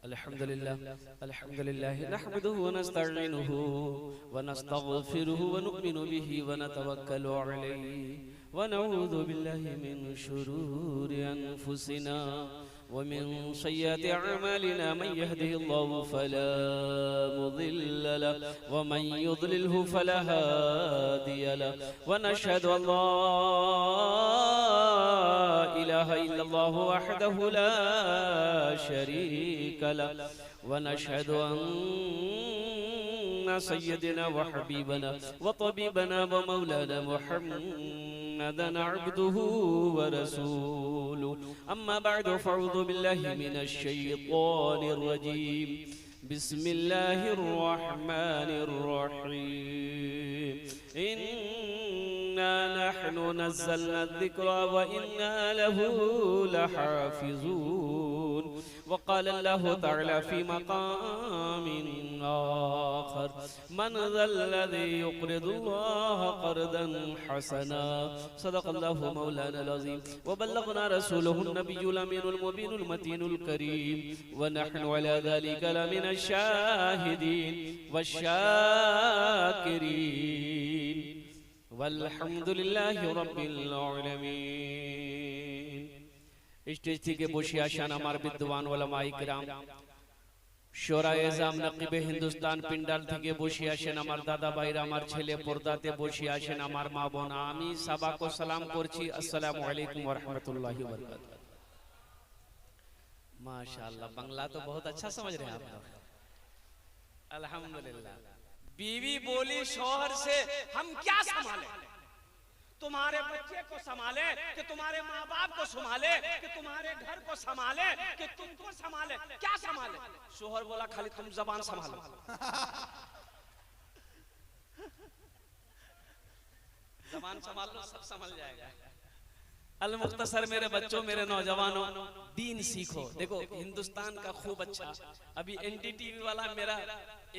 अल्हम्दुलिल्लाह नहमदुहु व नस्तईनुहु व नस्तगफिरुहु व नुमिनु बिही व नतवक्कलु अलैहि व नऊज़ु बिल्लाहि मिन शुरूरि अनफुसिना व मिन सय्यिआति अअमालिना मन यहदिहिल्लाहु फला मुदिल्ल लहु व मन युद्लिलहु फला हादिय लहु व नशहदु अल्ला इलाहा इल्लल्लाहु वहदहु ला शरीक लहु व नशहदु अन्ना सय्यदना व हबीबना व तबीबना व मौलाना मुहम्मदन अब्दुहु व रसूलुहु अम्मा बअद फअऊज़ु बिल्लाहि मिनश शैतानिर रजीम बिस्मिल्लाहिर रहमानिर रहीम इन्ना नहनु नज़्ज़लना अज़्ज़िक्रा व इन्ना लहु लहाफ़िज़ून वक़ाल अल्लाहु तआला फ़ी मक़ामिन आख़र मन ज़ल्लज़ी युक़रिदुल्लाह क़र्दन हसना सदक़ल्लाहु मौलानाल अज़ीम व बल्लग़ना रसूलुहुन नबियुल अमीनुल मुबीनुल मतीनुल करीम व नहनु अला ज़ालिका लमिनश शाहिदीन वश्शाकिरीन वल्हम्दुलिल्लाहि रब्बिल आलमीन। स्टेज থেকে বসে আসেন আমার বিদ্বান ওলামায়ে কিরাম, শোরায়ে এজাম, নকিবে হিন্দুস্তান পিন্ডাল থেকে বসে আসেন আমার দাদা ভাইরা, আমার ছেলে পর্দাতে বসে আসেন আমার মা বোন, আমি সবাইকে সালাম করছি, আসসালামু আলাইকুম ওয়া রাহমাতুল্লাহি ওয়া বারাকাতুহু। माशाअल्लाह, बांग्ला तो बहुत अच्छा समझ रहे हैं आप लोग, अल्हम्दुलिल्लाह। बीवी बोली शौहर से, हम क्या संभाले, तुम्हारे बच्चे को संभाले कि तुम्हारे माँ बाप को संभाले कि तुम्हारे घर को संभाले कि तुमको संभाले, क्या संभाले? शौहर बोला खाली तुम जबान संभालो। जबान संभाल लो, सब संभल जाएगा। अल मुख्तसर मेरे बच्चों, मेरे नौजवानों, दीन सीखो। देखो हिंदुस्तान का खूब अच्छा, अभी एनडीटीवी वाला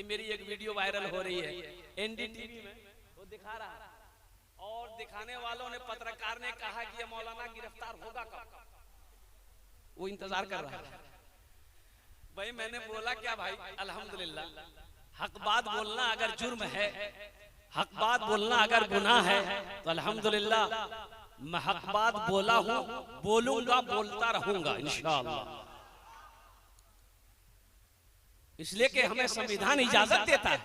मेरी एक वीडियो वायरल हो रही है, एनडीटीवी में वो दिखा रहा है और दिखाने वालों ने, पत्रकार ने कहा कि ये मौलाना गिरफ्तार होगा कब, वो इंतजार कर रहा है। भाई मैंने बोला क्या भाई, अल्हम्दुलिल्लाह, हक बात बोलना अगर जुर्म है, हक बात बोलना अगर गुनाह है तो अल्हम्दुलिल्लाह मैं हक बात बोला हूं, बोलूंगा, बोलता रहूंगा इंशाअल्लाह, इसलिए कि हमें संविधान इजाजत देता है।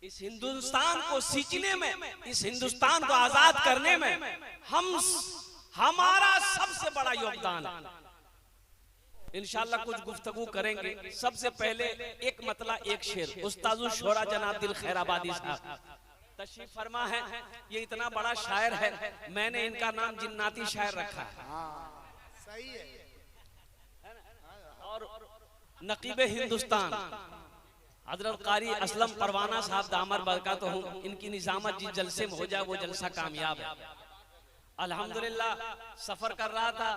इस हिंदुस्तान को सींचने में, इस हिंदुस्तान को आजाद करने में हमारा सबसे बड़ा योगदान है। इंशाअल्लाह कुछ गुफ्तगू करेंगे। सबसे पहले एक मतला एक शेर, उस्तादुल शोरा जनाब दिल खैराबादी साहब तशरीफ फरमा है। ये इतना बड़ा शायर है, मैंने इनका नाम जिन्नाती शायर रखा है। सही है। और नकीबे हिंदुस्तान हजरत कारी असलम परवाना साहब दामर बरकातहू, इनकी निजामत जिस जलसे में हो जाए वो जलसा कामयाब है। अल्हम्दुलिल्लाह सफर कर रहा था,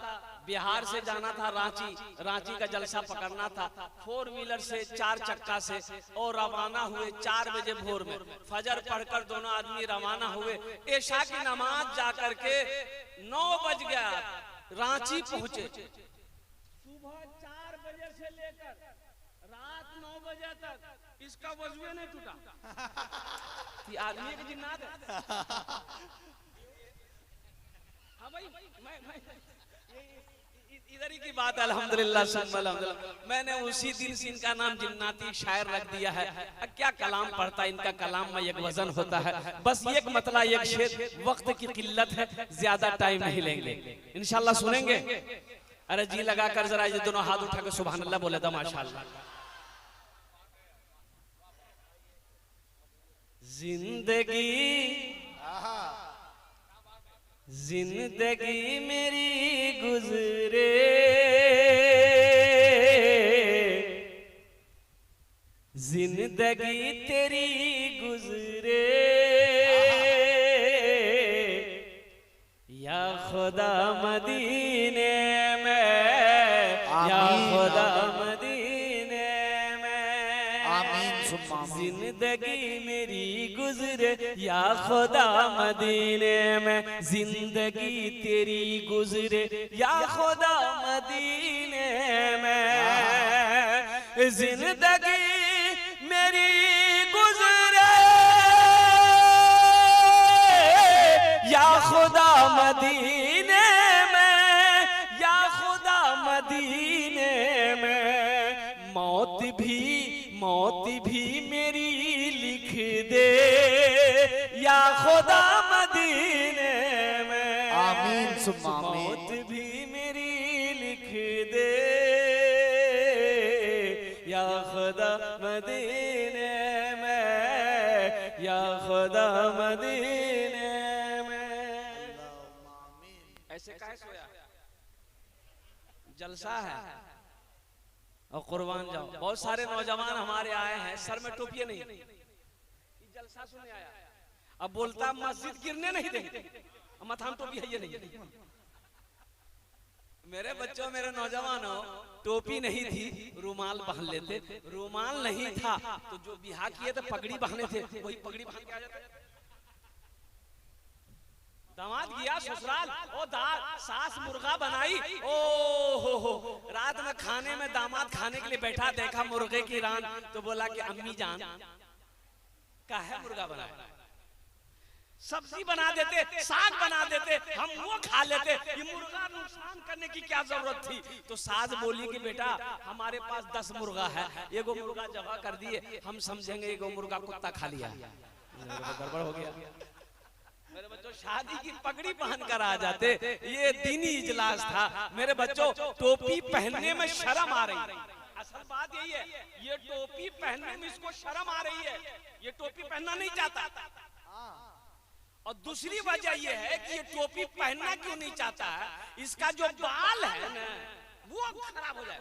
बिहार से जाना था रांची, रांची का जलसा पकड़ना था, 4 व्हीलर से, 4 चक्का से, और रवाना हुए 4 बजे भोर में। फजर पढ़कर दोनों आदमी रवाना हुए, ऐशा की नमाज जाकर के 9 बज गया, रांची पहुंचे। सुबह 4 बजे से लेकर रात 9 बजे तक इसका वजूए नहीं टूटा। ये आदमी की जिन्नात है। हाँ भाई, मैं इधर ही की बात है। अल्हम्दुलिल्लाह अल्हम्दुलिल्लाह, मैंने उसी दिन से इनका नाम जिन्नाती शायर रख दिया है। क्या कलाम पढ़ता है, इनका कलाम में एक वजन होता है। बस एक मतला एक शेर, वक्त की किल्लत है, ज्यादा टाइम नहीं लेंगे, इंशाअल्लाह सुनेंगे। अरे जी लगाकर जरा ये दोनों हाथ उठा कर सुभान अल्लाह बोले तो माशाअल्लाह। जिंदगी जिंदगी मेरी गुजरे, जिंदगी तेरी गुजरे, या खुदा मदीने में, या खुदा मदीने में, आमीन। जिंदगी मेरी गुजरे या खुदा मदीने में, जिंदगी तेरी गुजरे या खुदा मदीने में। जिंदगी मेरी गुजरे या खुदा मदीने में, या खुदा मदीने में मौत भी मेरी लिख दे या खुदा मदीने में। आमीन सुम्मा आमीन। मौत भी मेरी लिख दे या खुदा मदीने में, या खुदा मदीने में। ऐसे काहे सोया? जलसा है और कुर्बान जाओ। बहुत सारे नौजवान हमारे आए हैं, सर में टोपियां नहीं, जलसा सुनने आया। अब बोलता मस्जिद गिरने नहीं देंगे, मथाम टोपी है ये नहीं। मेरे बच्चों, मेरे नौजवानों, टोपी नहीं थी रुमाल पहन लेते, रुमाल नहीं था तो जो बिहार किए थे पगड़ी पहने थे, वही पगड़ी पहन के आ जाते। दामाद गया ससुराल, ओ दाल सास मुर्गा बनाई, ओ हो रात में खाने में दामाद खाने के लिए बैठा, देखा मुर्गे की रान, तो बोला कि अम्मी जान का है मुर्गा बनाया। सब्जी बना देते, साग बना देते, हम वो खा लेते, ये मुर्गा नुकसान करने की क्या जरूरत थी? तो सास बोली कि बेटा हमारे पास 10 मुर्गा है, एगो मुर्गा जबा कर दिए, हम समझेंगे एगो मुर्गा कुत्ता खा लिया, गड़बड़ हो गया। मेरे बच्चों, शादी की पगड़ी पहन कर आ जाते, ये दीनी इजलास था। मेरे बच्चों, टोपी पहनने में शर्म आ रही, असल बात यही है, ये टोपी पहनने में इसको शर्म आ रही है, ये टोपी पहनना नहीं चाहता। और दूसरी वजह ये है कि ये टोपी पहनना क्यों नहीं चाहता है, इसका जो बाल है ना वो खराब हो जाए।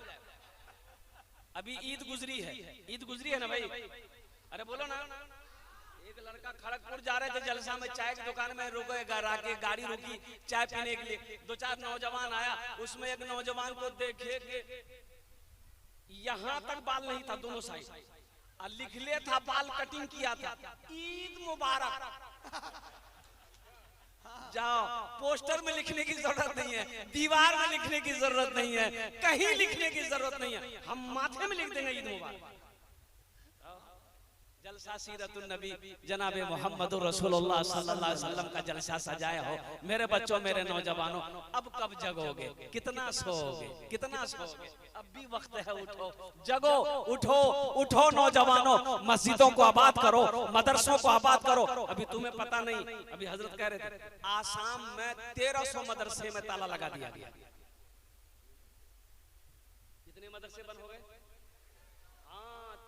अभी ईद गुजरी है ना भाई, अरे बोलो ना। एक लड़का खड़गपुर जा रहे थे, जलसा में चाय की दुकान में रुके, गाड़ी रुकी चाय पीने के लिए, 2-4 नौजवान आया, उसमें एक नौजवान को देखे यहाँ तक बाल नहीं था दोनों साइड, और लिखले था बाल कटिंग किया था, ईद मुबारक। जाओ, पोस्टर में लिखने की जरूरत नहीं है, दीवार में लिखने की जरूरत नहीं है, कहीं लिखने की जरूरत नहीं है, हम माथे में लिख देंगे ईद मुबारक। जलसा सीरतुन नबी जनाबे मोहम्मदुर रसूलुल्लाह सल्लल्लाहु अलैहि वसल्लम का जलसा सजाया हो। मेरे बच्चों, मेरे नौजवानों, अब कब जगोगे? कितना सोओगे? कितना सोओगे? अब भी वक्त है, उठो, जगो, उठो, उठो नौजवानों, मस्जिदों को आबाद करो, मदरसों को आबाद करो। अभी तुम्हें पता नहीं, अभी हजरत कह रहे थे आसाम में 1300 मदरसे में ताला लगा दिया गया। कितने मदरसे बंद हो गए?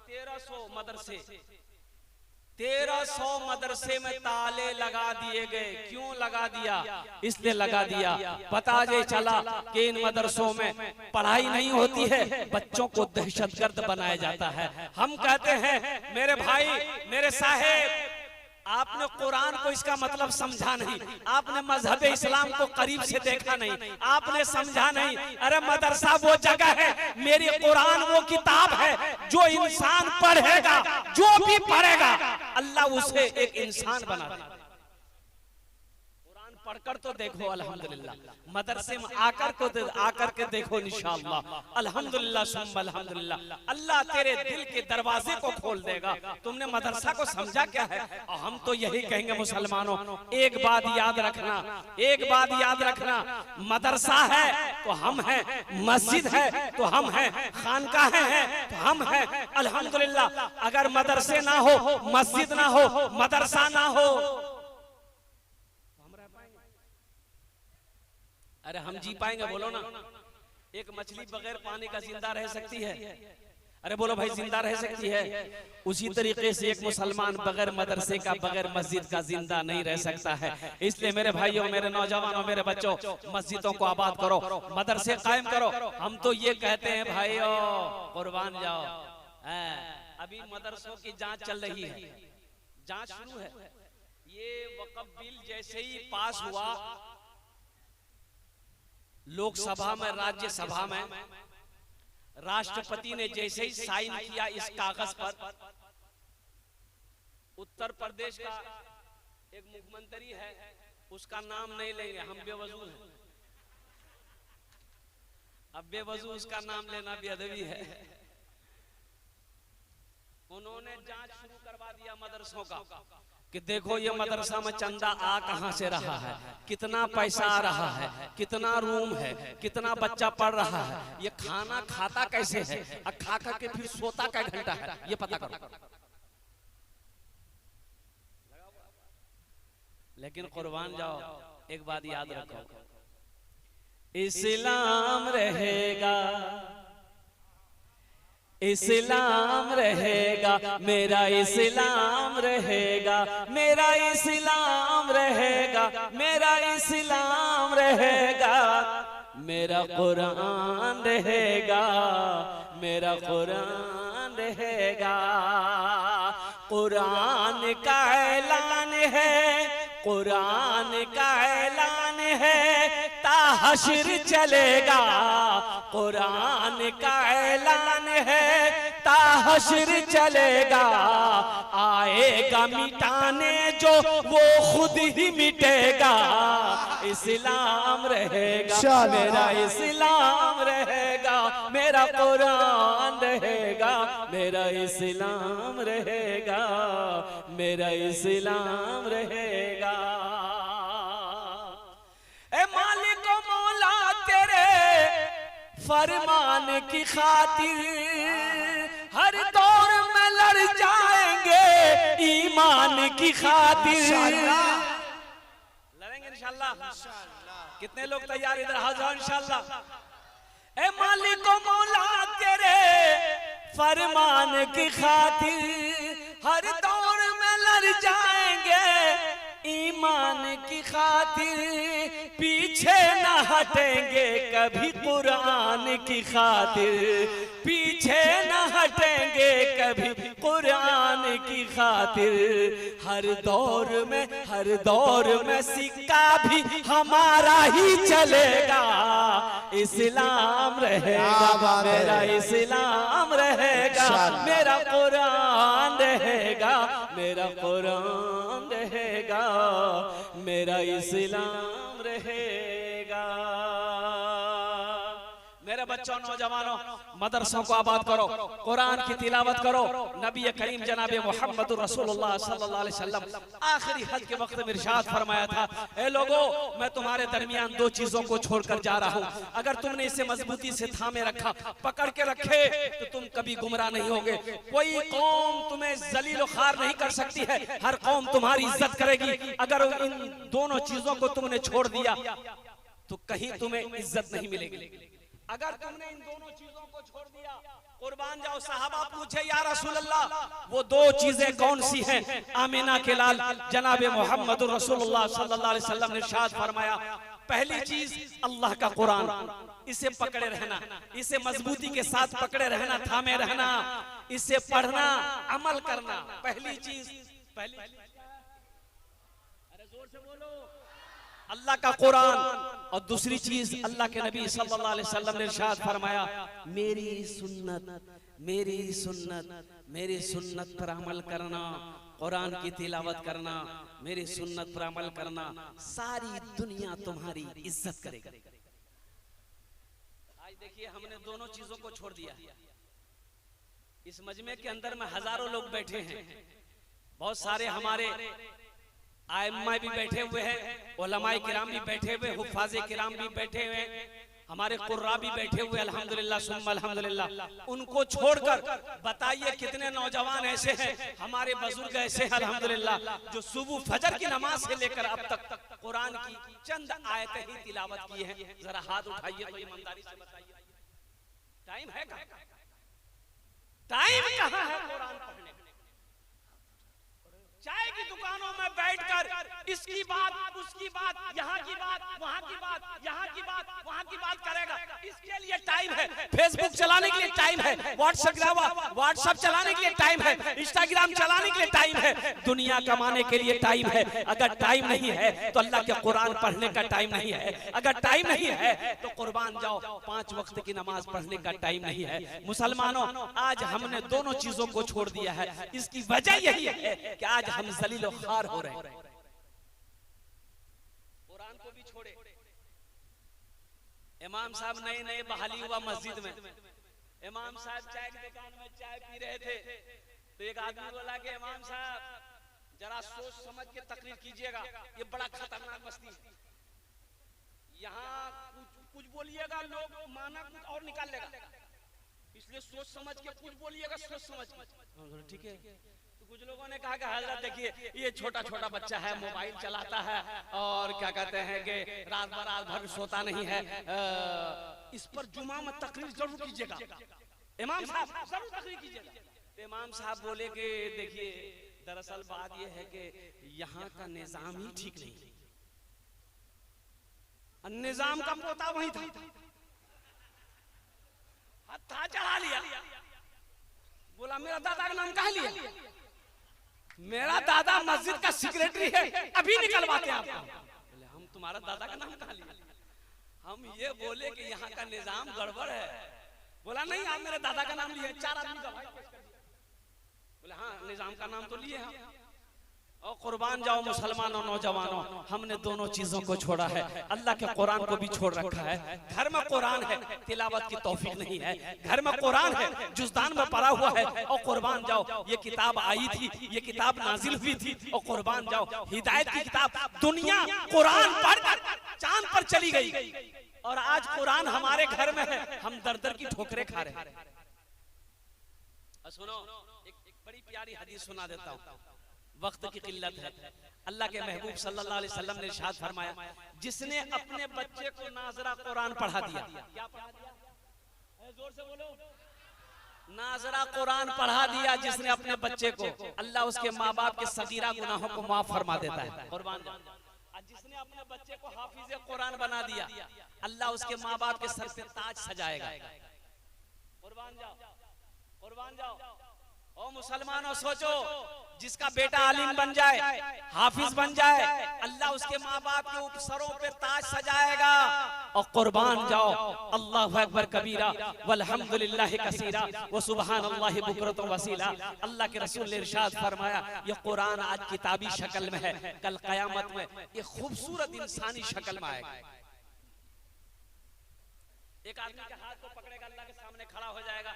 1300 मदरसे, 1300 मदरसे में ताले लगा दिए गए। क्यों लगा दिया? इसलिए लगा दिया, पता ये चला कि इन मदरसों में पढ़ाई नहीं होती है, बच्चों को दहशतगर्द बनाया जाता है। हम कहते हैं मेरे भाई, मेरे साहेब, आपने कुरान को इसका मतलब समझा नहीं, आपने मजहब इस्लाम को करीब से देखा नहीं, आपने समझा नहीं। अरे मदरसा वो जगह है, मेरी कुरान वो किताब है, जो इंसान पढ़ेगा, जो भी पढ़ेगा, अल्लाह उसे एक इंसान बना देगा। पढ़कर तो देखो अल्हम्दुलिल्लाह, मदरसे में आकर के देखो इंशाअल्लाह, अल्हम्दुलिल्लाह सुम्मा अल्हम्दुलिल्लाह, अल्लाह तेरे दिल के दरवाजे को खोल देगा। तुमने मदरसा को समझा क्या है? और हम तो यही कहेंगे मुसलमानों, एक बात याद रखना, एक बात याद रखना, मदरसा है तो हम हैं, मस्जिद है तो हम हैं, खानकाहें हैं तो हम हैं। अल्हम्दुलिल्लाह, अगर मदरसे ना हो, मस्जिद ना हो, मदरसा ना हो, अरे हम जी पाएंगे? बोलो ना। एक मछली बगैर पानी का जिंदा रह सकती है? अरे बोलो भाई, जिंदा रह सकती है? उसी तरीके से एक मुसलमान बगैर मदरसे का, बगैर मस्जिद का जिंदा नहीं रह सकता है। इसलिए मेरे भाइयों, मेरे नौजवानों, मेरे बच्चों, मस्जिदों को आबाद करो, मदरसे कायम करो। हम तो ये कहते हैं भाइयों, कुर्बान जाओ। अभी मदरसों की जांच चल रही है, जांच शुरू है। ये वक्फ बिल जैसे ही पास हुआ लोकसभा में, राज्यसभा में, राष्ट्रपति ने जैसे ही साइन किया इस कागज पर, उत्तर प्रदेश का एक मुख्यमंत्री है, उसका नाम नहीं लेंगे, हम बेवजू हैं। अब बेवजू उसका नाम लेना बेअदबी है। उन्होंने जांच शुरू करवा दिया मदरसों का कि देखो ये मदरसा में चंदा आ कहां से रहा है, कितना पैसा आ रहा है, कितना रूम है, कितना बच्चा पढ़ रहा है, ये खाना खाता कैसे है, और खा करके फिर सोता कै घंटा है, ये पता करो। लेकिन कुर्बान जाओ, एक बात याद रखो, इस्लाम रहेगा, इस्लाम रहेगा, मेरा इस्लाम रहेगा, मेरा इस्लाम रहेगा, मेरा इस्लाम रहेगा, मेरा कुरान रहेगा, मेरा कुरान रहेगा। कुरान का ऐलान है, कुरान का ऐलान है, ताहशर चलेगा। कुरान का ऐलान है, ताहशर चलेगा। आएगा मिटाने जो वो खुद ही मिटेगा। इस्लाम रहेगा, मेरा इस्लाम रहेगा, मेरा कुरान रहेगा, मेरा इस्लाम रहेगा, मेरा इस्लाम रहेगा। ए मालिक मौला तेरे फरमान की खातिर हर दौर में लड़ जाएंगे, ईमान की खातिर लड़ेंगे इंशाल्लाह। कितने लोग तैयार इधर हाजिर इंशाल्लाह। ए मालिक मौला तेरे फरमान की खातिर हर दौर में लड़ जाएंगे, ईमान की खातिर पीछे न हटेंगे कभी, कुरान की खातिर पीछे न हटेंगे कभी, कुरान की खातिर। हर दौर में सिक्का भी हमारा ही चलेगा। इस्लाम रहेगा, मेरा इस्लाम रहेगा, मेरा कुरान रहेगा, मेरा कुरान रहेगा, मेरा इस्लाम रहेगा। मेरे बच्चों, नौजवानों, मदरसों को आबाद करो, कुरान की तिलावत करो। नबी करीम जनाब मोहम्मद रसूलुल्लाह सल्लल्लाहु अलैहि वसल्लम आखिरी हज के वक्त में इरशाद फरमाया था, ए लोगों, मैं तुम्हारे दरमियान दो चीजों को छोड़कर जा रहा हूँ, अगर तुमने इसे मजबूती से थामे रखा, पकड़ के रखे, तो तुम कभी गुमराह नहीं होगे। कोई कौम तुम्हें जलील खार नहीं कर सकती है, हर कौम तुम्हारी इज्जत करेगी। अगर इन दोनों चीजों को तुमने छोड़ दिया तो कहीं तुम्हें इज्जत नहीं मिलेगी। अगर तुमने इन दोनों चीजों को छोड़ दिया, कुर्बान जाओ। साहबा पूछे, या रसूल अल्लाह, वो दो चीजें कौन सी हैं? आमिना के लाल जनाब मोहम्मद रसूलुल्लाह सल्लल्लाहु अलैहि वसल्लम ने इरशाद फरमाया, पहली चीज अल्लाह का कुरान, इसे पकड़े रहना, इसे मजबूती के साथ पकड़े रहना, थामे रहना, इसे पढ़ना, अमल करना। पहली चीज, अरे जोर से बोलो, अल्लाह का कुरान। और दूसरी चीज, अल्लाह के नबी सल्लल्लाहु अलैहि वसल्लम ने इरशाद फरमाया, मेरी सुन्नत, मेरी सुन्नत, मेरी सुन्नत पर अमल करना, कुरान की तिलावत करना, मेरी सुन्नत पर अमल करना, सारी दुनिया तुम्हारी इज्जत करेगी। आज देखिए, हमने दोनों चीजों को छोड़ दिया। इस मजमे के अंदर में हजारों लोग बैठे हैं, बहुत सारे हमारे आइम्मा भी बैठे हुए हैं, उलमाए किराम भी बैठे हुए, हुफ्फाज़े किराम भी बैठे हुए, हमारे कुर्रा भी बैठे हुए, अल्हम्दुलिल्लाह सुम्मा अल्हम्दुलिल्लाह। उनको छोड़कर बताइए कितने नौजवान ऐसे हैं, हमारे बुजुर्ग ऐसे हैं अल्हम्दुलिल्लाह, जो सुबह फजर की नमाज से लेकर अब तक कुरान की चंद आयतें ही तिलावत की हैं। जरा हाथ उठाइए तो ईमानदारी से बताइए, टाइम है कहाँ? टाइम कहाँ है कुरान पढ़ने? चाय की दुकानों में बैठकर इसकी बात, उसकी बात, यहाँ की बात, वहाँ की बात, यहाँ की बात, वहाँ की बात करेगा। इसके लिए टाइम है। फेसबुक चलाने के लिए टाइम है, व्हाट्सएप चलाने के लिए टाइम है, इंस्टाग्राम चलाने के लिए टाइम है, दुनिया कमाने के लिए टाइम है। अगर टाइम नहीं है तो अल्लाह के कुरान पढ़ने का टाइम नहीं है। अगर टाइम नहीं है तो कुर्बान जाओ, 5 वक्त की नमाज पढ़ने का टाइम नहीं है। मुसलमानों, आज हमने दोनों चीजों को छोड़ दिया है। इसकी वजह यही है कि आज हम जलील और खार हो रहे हैं। कुरान को भी छोड़े। इमाम साहब नए बहाली हुआ मस्जिद में, इमाम साहब चाय की दुकान में चाय पी रहे थे, तो एक आदमी बोला कि इमाम साहब जरा सोच समझ के तकरीर कीजिएगा, ये बड़ा खतरनाक बस्ती है, यहाँ कुछ बोलिएगा लोग माना कुछ और निकाल लेगा, इसलिए सोच समझ के कुछ बोलिएगा, सोच समझ के। ठीक है। तो कुछ लोगों ने कहा कि हजरत देखिए ये छोटा छोटा बच्चा है, मोबाइल चलाता है और क्या कहते हैं कि रात भर सोता नहीं है, इस पर जुमा में तकरीर जरूर कीजिएगा, इमाम साहब जरूर तकरीर कीजिएगा। तो इमाम साहब बोले कि देखिए दरअसल बात यह है कि यहाँ का निजाम ही ठीक नहीं, निजाम का पोता वही था, हत्था चढ़ा लिया, बोला मेरा दादा का नाम कहा लिया, मेरा दादा मस्जिद का सेक्रेटरी है, अभी निकलवाते हैं आपको। बोले हम तुम्हारा दादा का नाम कहा लिया, हम ये बोले कि यहाँ का निजाम गड़बड़ है। बोला नहीं आप मेरे दादा का नाम लिए, 4 आदमी का। बोले हाँ निजाम का नाम तो लिए हम। और कुर्बान जाओ मुसलमानों नौजवानों, हमने दोनों चीजों को छोड़ा है, अल्लाह के कुरान को भी छोड़ रखा है। घर में कुरान है, तिलावत की तौफीक नहीं है, घर में कुरान है, जुज़दान में पढ़ा हुआ है। और कुर्बान जाओ ये किताब आई थी, ये किताब नाजिल हुई थी, और कुर्बान जाओ हिदायत की किताब, दुनिया कुरान पढ़कर चांद पर चली गई और आज कुरान हमारे घर में है, हम दर दर की ठोकरें खा रहे हैं। सुनो एक बड़ी प्यारी हदीस सुना देता हूँ, वक्त की किल्लत है। अल्लाह के महबूब सल्लल्लाहु अलैहि वसल्लम ने इरशाद फरमाया, जिसने अपने बच्चे को नाजरा कुरान पढ़ा दिया, क्या पढ़ा दिया? जोर से बोलो, नाजरा कुरान पढ़ा दिया जिसने अपने बच्चे को, अल्लाह उसके माँ बाप के सगीरा गुनाहों को माफ फरमा देता है। कुर्बान जाओ। जिसने अपने बच्चे को हाफिज कुरान बना दिया, अल्लाह उसके माँ बाप के सर पे ताज सजाएगा। कुर्बान जाओ, कुर्बान जाओ। ओ मुसलमानों सोचो, जिसका बेटा आलिम बन जाए, हाफिज बन जाए, अल्लाह उसके माँ बाप के सरों पे ताज सजाएगा। और कुर्बान जाओ, अल्लाहु अकबर कबीरा वल्हम्दुलिल्लाहि कसीरा व सुबहानल्लाहि बुकरतन वसीला। अल्लाह के रसूल ने इरशाद फरमाया, ये कुरान आज किताबी शक्ल में है, कल कयामत में ये खूबसूरत इंसानी शक्ल में आएगा। एक आदमी के हाथ को पकड़ेगा, अल्लाह के सामने खड़ा हो जाएगा,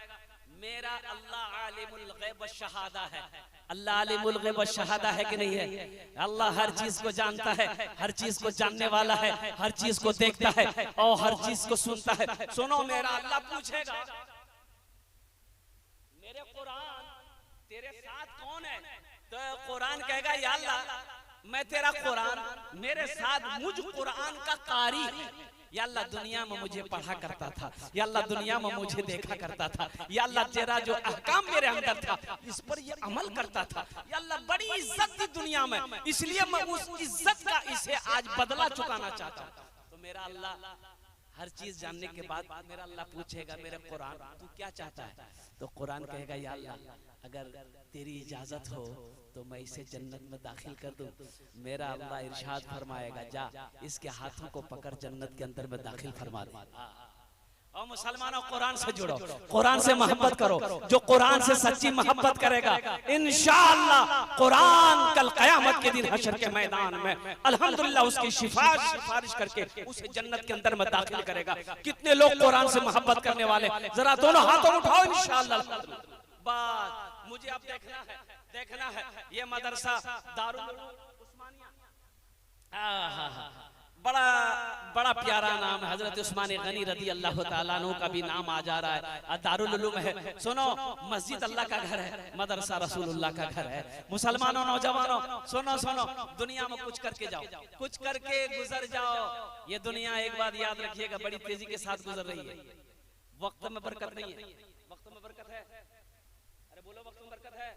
मेरा अल्लाह आलिमुल गैब व शहादा है। अल्लाह आलिमुल गैब व शहादा है कि नहीं है? अल्लाह हर चीज को जानता है, हर चीज को जानने वाला है, हर चीज को देखता है और हर चीज को सुनता है। सुनो, मेरा अल्लाह पूछेगा, मेरे कुरान तेरे साथ कौन है? तो कुरान कहेगा, या अल्लाह मैं तेरा कुरान, मेरे साथ मुझ कुरान का कारी है। या अल्लाह दुनिया में मुझे पढ़ा करता था, या अल्लाह दुनिया में मुझे देखा करता था, या अल्लाह तेरा जो अहकाम मेरे अंदर था इस पर ये अमल करता था, या अल्लाह बड़ी इज्जत थी दुनिया में, इसलिए मैं उस इज्जत का इसे आज बदला चुकाना चाहता हूँ। तो मेरा अल्लाह हर चीज जानने के बाद मेरा अल्लाह पूछेगा, मेरे कुरान तू क्या चाहता है? तो कुरान कहेगा, या अल्लाह अगर तेरी इजाजत हो तो मैं इसे जन्नत में दाखिल कर दूं। मेरा अल्लाह इरशाद फरमाएगा, जा इसके हाथों को पकड़ जन्नत के अंदर में दाखिल फरमा दे। और मुसलमानों कुरान से जुड़ो, कुरान से मोहब्बत करो। जो कुरान से सच्ची मोहब्बत करेगा, इंशाअल्लाह कुरान कल कयामत के दिन हशर के मैदान में अल्हम्दुलिल्लाह उसकी सिफारिश करके उसे जन्नत के अंदर में दाखिल करेगा। कितने लोग कुरान से मोहब्बत करने वाले, जरा दोनों हाथों उठाओ इंशाअल्लाह। बात मुझे अब देखना है ये मदरसा दारुल उस्मानिया, बड़ा प्यारा नाम है, हजरत उस्मान गनी रदी अल्लाह ताला अन्हु का भी नाम आ जा रहा है। दारुल उलूम है। सुनो, मस्जिद अल्लाह का घर है, मदरसा रसूलुल्लाह का घर है। मुसलमानों नौजवानों सुनो सुनो, दुनिया में कुछ करके जाओ, कुछ करके गुजर जाओ। ये दुनिया एक बात याद रखिएगा, बड़ी तेजी के साथ गुजर रही है। वक्त में बरकत नहीं है, वक्त में बरकत है। अरे बोलो, वक्त में बरकत है?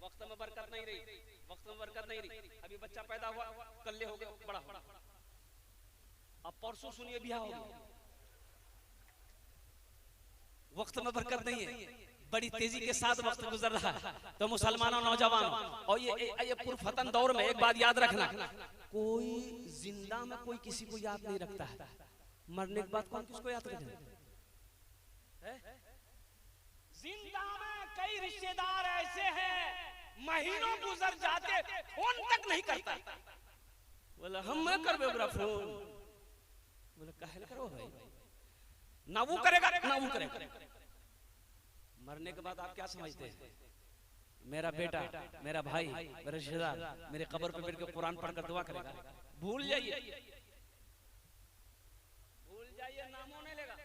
वक्त में बरकत नहीं रही, वक्त में बरकत नहीं रही। अभी बच्चा पैदा हुआ, कल हो गया बड़ा, अब परसों सुनिए ब्याह हो गया। वक्त में बरकत नहीं है, बड़ी तेजी के साथ वक्त गुजर रहा है। तो मुसलमानों नौजवानों, और ये पुरफतन दौर में एक बात याद रखना, कोई जिंदा में कोई किसी को याद नहीं रखता है, मरने के बाद कौन किसको याद रखेगा? जिंदा में कई रिश्तेदार ऐसे हैं महीनों गुजर जाते, फोन तक नहीं करता। बोला हम मैं करबे बड़ा फोन, बोले काहे करो भाई, ना वो करेगा ना वो करेगा। मरने के बाद आप क्या समझते हैं? मेरा बेटा, मेरा भाई, मेरा रिश्तेदार मेरे कब्र पे बैठ के कुरान पढ़कर दुआ करेगा? भूल जाइए, भूल जाइए, नामों नहीं लेगा।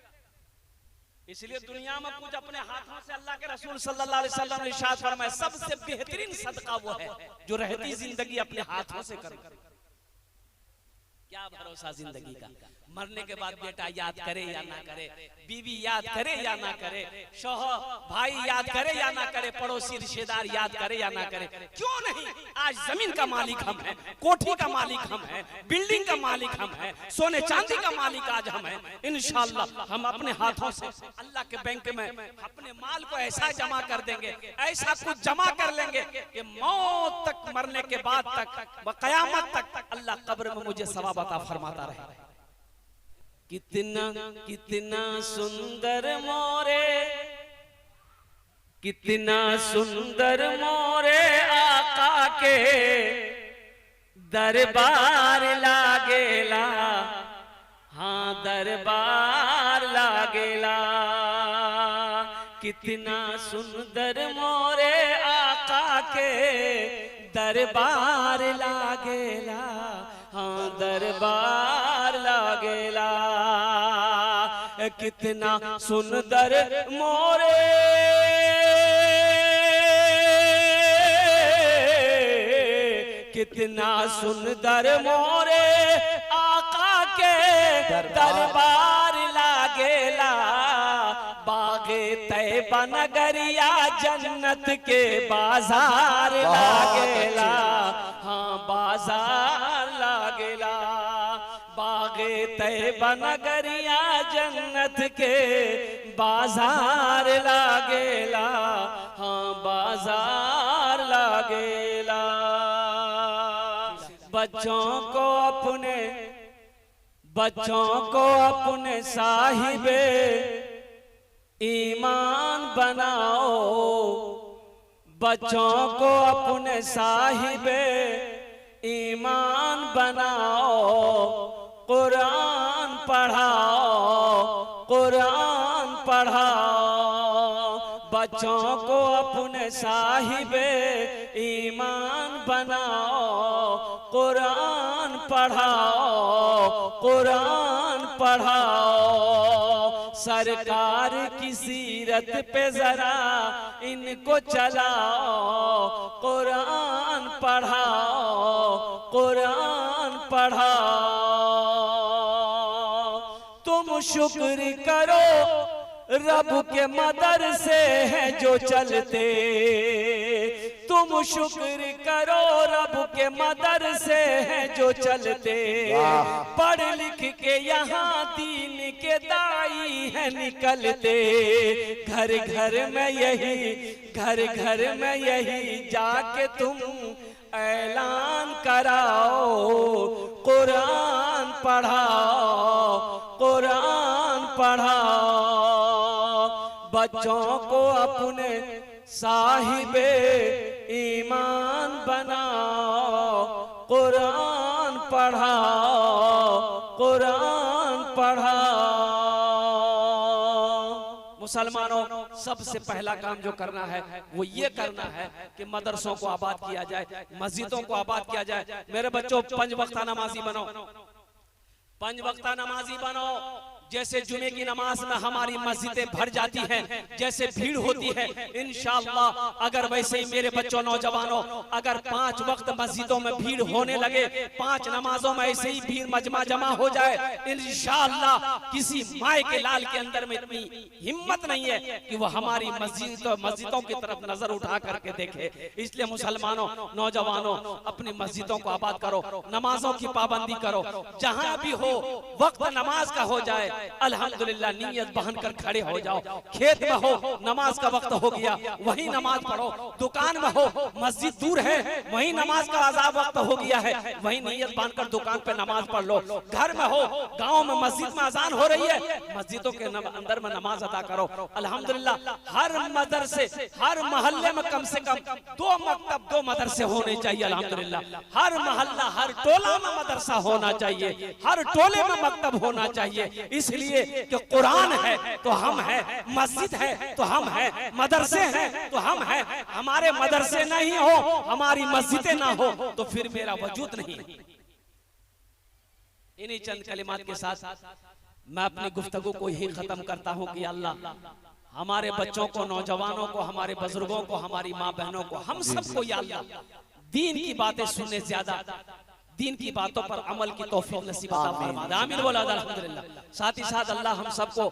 इसलिए दुनिया में कुछ अपने हाथों से अल्लाह के रसूल सल्लल्लाहु अलैहि वसल्लम ने इरशाद फरमाया, सबसे बेहतरीन सदका वो है जो रहती जिंदगी अपने हाथों से करे। क्या भरोसा जिंदगी का, मरने के बाद बेटा याद करे या ना करे, बीवी याद करे या ना करे, शौहर भाई याद करे या ना करे, पड़ोसी रिश्तेदार याद करे या ना करे, क्यों नहीं? आज जमीन का मालिक हम हैं, कोठी का मालिक हम हैं, बिल्डिंग का मालिक हम हैं, सोने चांदी का मालिक आज हम हैं। इंशाअल्लाह हम अपने हाथों से अल्लाह के बैंक में अपने माल को ऐसा जमा कर देंगे, ऐसा कुछ जमा कर लेंगे कि मौत तक, मरने के बाद तक, क़यामत तक अल्लाह कब्र में मुझे सवाब अता फरमाता रहे। कितना कितना सुंदर मोरे, कितना सुंदर मोरे आका के दरबार लागेला, हाँ दरबार लागेला। कितना सुंदर मोरे आका के दरबार लागेला, हाँ दरबार लागेला। कितना सुंदर मोरे कितना सुंदर मोरे आका के दरबार लागेला। बागे तैबा नगरिया जन्नत के बाजार लागेला, हाँ बाजार लागेला। बागे तैबा नगरिया जन्नत के बाजार लागेला, हाँ बाजार लागेला। बच्चों को अपने साहिबे ईमान बनाओ, बच्चों को अपने साहिबे ईमान बनाओ। कुरान पढ़ाओ, कुरान पढ़ाओ। बच्चों को अपने साहिबे ईमान बनाओ। कुरान पढ़ाओ, कुरान पढ़ाओ। सरकार की सीरत पे जरा इनको चलाओ। कुरान पढ़ाओ, कुरान पढ़ाओ। तुम शुक्र करो रब के मदरसे हैं जो चलते। तुम शुक्र करो रब के मदरसे हैं जो चलते। पढ़ लिख के यहाँ दीन के दाई हैं निकलते। घर घर में यही जाके तुम ऐलान कराओ। कुरान पढ़ाओ, कुरान पढ़ाओ। बच्चों को अपने साहिबे ईमान बनाओ। कुरान पढ़ाओ, कुरान पढ़ाओ। मुसलमानों, सबसे पहला काम जो करना है वो ये करना है कि मदरसों को आबाद किया जाए, मस्जिदों को आबाद किया जाए। मेरे बच्चों, 5 वक्ता नमाजी बनो, 5 वक्ता नमाजी बनो। जैसे जुमे की नमाज में हमारी मस्जिदें भर जाती हैं, जैसे भीड़ होती है, इंशाअल्लाह अगर वैसे ही मेरे बच्चों, नौजवानों, अगर 5 वक्त मस्जिदों में भीड़ होने लगे, 5 नमाजों में ऐसे ही भीड़ मजमा जमा हो जाए, इंशाअल्लाह किसी माए के लाल के अंदर में इतनी हिम्मत नहीं है कि वो हमारी मस्जिदों की तरफ नजर उठा करके देखे। इसलिए मुसलमानों, नौजवानों, अपनी मस्जिदों को आबाद करो, नमाजों की पाबंदी करो। जहां भी हो वक्त नमाज का हो जाए, अल्हम्दुलिल्लाह नियत बहन कर खड़े हो जाओ। खेत में हो, नमाज का वक्त हो गया, वही नमाज पढ़ो। दुकान में हो, मस्जिद दूर है, वही नमाज का आज़ान वक्त हो गया है, वही नियत बांधकर दुकान पे नमाज पढ़ लो। घर में हो, गांव में मस्जिद में अजान हो रही है, मस्जिदों के अंदर में नमाज अदा करो। अल्हम्दुलिल्लाह हर मदरसे, हर मोहल्ले में कम से कम 2 मकतब, 2 मदरसे होने चाहिए। अल्हम्दुलिल्लाह हर मोहल्ला, हर टोला में मदरसा होना चाहिए, हर टोले में मकतब होना चाहिए। इस इसलिए कि कुरान है तो हम हैं, मस्जिद है तो हम हैं, मदरसे हैं तो हम हैं। हमारे मदरसे नहीं हो, हमारी मस्जिदें ना हो तो फिर मेरा वजूद नहीं। इन्हीं चंद कलिमात के साथ मैं अपनी गुफ्तगू को यही खत्म करता हूं कि अल्लाह हमारे बच्चों को, नौजवानों को, हमारे बुजुर्गों को, हमारी माँ बहनों को, हम सबको या अल्लाह दीन की बातें सुनने से ज्यादा दीन की बातों पर अमल की तौफीक नसीब अता फरमा दे। आमीन बोला अल्हम्दुलिल्लाह। साथ ही साथ अल्लाह हम सबको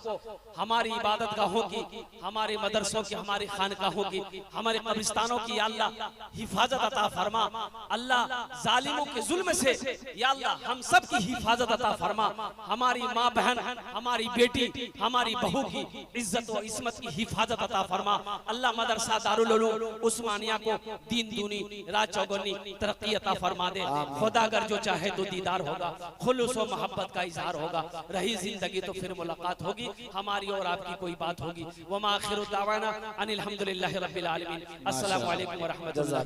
हमारी इबादत गाहों की, हमारे मदरसों की, हमारी खानकाहों की, हमारे कब्रिस्तानों की या अल्लाह हिफाजत अता फरमा। अल्लाह जालिमों के जुल्म से या अल्लाह हम सब की हिफाजत अता फरमा। हमारी माँ बहन, हमारी बेटी, हमारी बहू की इज्जत व इस्मत की हिफाजत अता फरमा। अल्लाह मदरसा दारुल उलूम उस्मानिया को दीन दूनी रात चौगुनी तरक्की अता फरमा दे। खुदा जो चाहे तो दीदार होगा, खुलूस व मोहब्बत का इजहार होगा। रही जिंदगी तो फिर मुलाकात होगी, हमारी और आपकी कोई बात होगी। वमा आखिरु दावाना अनिल हम्दुलिल्लाहि रब्बिल आलमीन। अस्सलामु अलैकुम व रहमतुल्लाह।